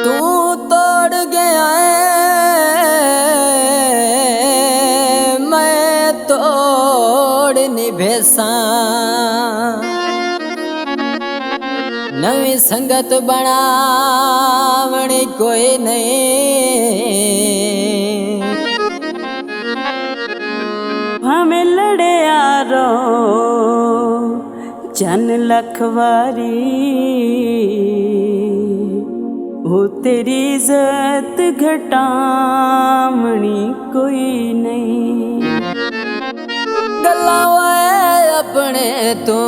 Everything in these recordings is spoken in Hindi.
तू तोड़ गया है, मैं तोड़ निभेसा। नवी संगत बनावणी कोई नहीं, हमें लड़े यारो जन लखवारी। हो तेरी इज्जत घटामणी कोई नहीं। गलावा अपने तो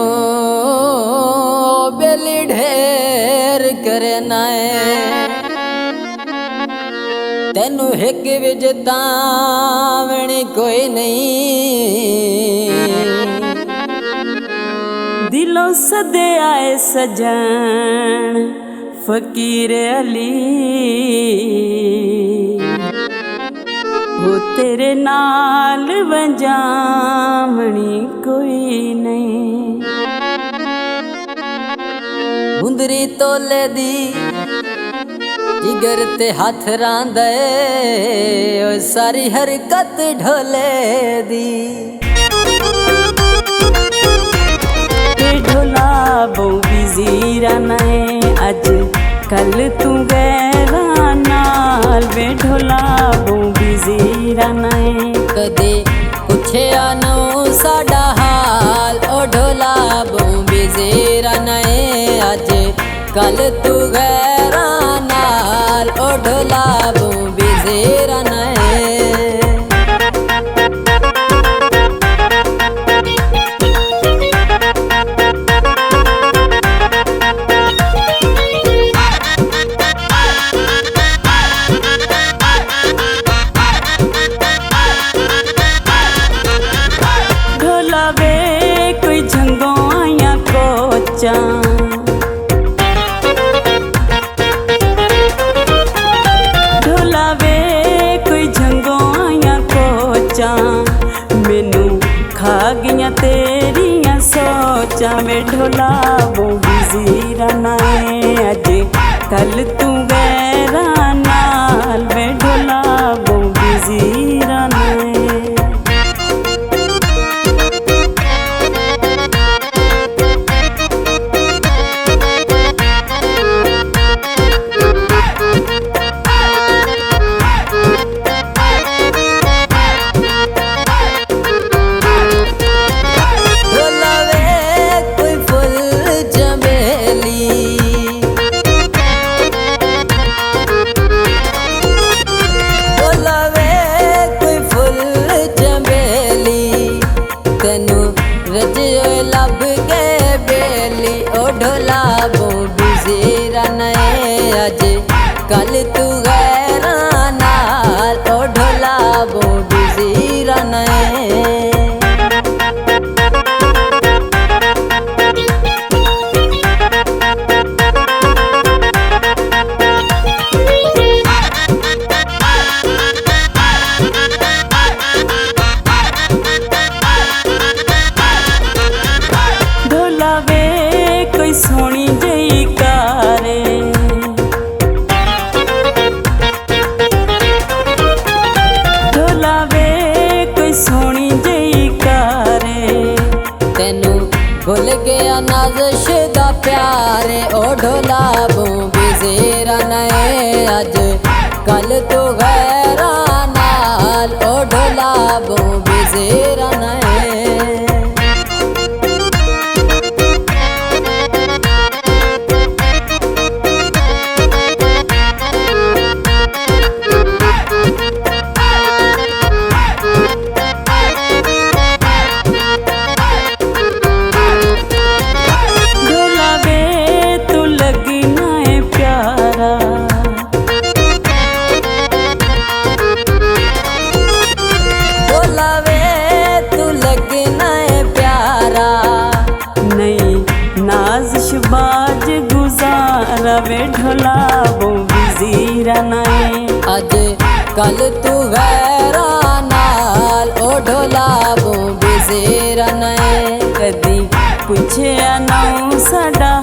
बेली ढेर करे नाए, तेनू एक विजतावणी कोई नहीं। दिलों सदे आए सजन फकीर अली। हो तेरे नाल वंजामणी कोई नहीं। मुंदरी तोले दी जिगर ते हाथ रांदे, ओ सारी हरकत ढोले दी। ढोला बो बिजीरा नए अज कल तू गैरा नाल। वे ढोला बो बिजीरा नए कदे पुछया नो साडा हाल। ओ ढोला बो बिजीरा नए अज कल तू गैरा नाल। ओ ढोला बो बिजीरा नए। ढोला वे कोई झंगों आया कोचा, मैनू खा गया तेरिया सोचा। वे ढोला वो बिजीरा नाए अज कल तू गैरा नाल। वे ढोला वो बिजीरा नाए। लब के बेली ओ ढोला बो बिजीरा नए अज कल तू गैरा नाल। ओ ढोला बो बिजीरा नए। सोनी जई कारे ढोला वे कोई सोनी जई कारे। तेनू भुल गया नाज़िश दा प्यारे। ओ ढोला बो बिजीरा नए अज कल तू गैरा नाल। ओ ढोला बो बिजीरा नए। बाज गुजारा। वे ढोला वो बिजीरा नाए अज कल तू गैरा नाल। ओ ढोला वो बिजीरा नए। कदी ਪੁੱਛਿਆ ਨੌ ਸਾਡਾ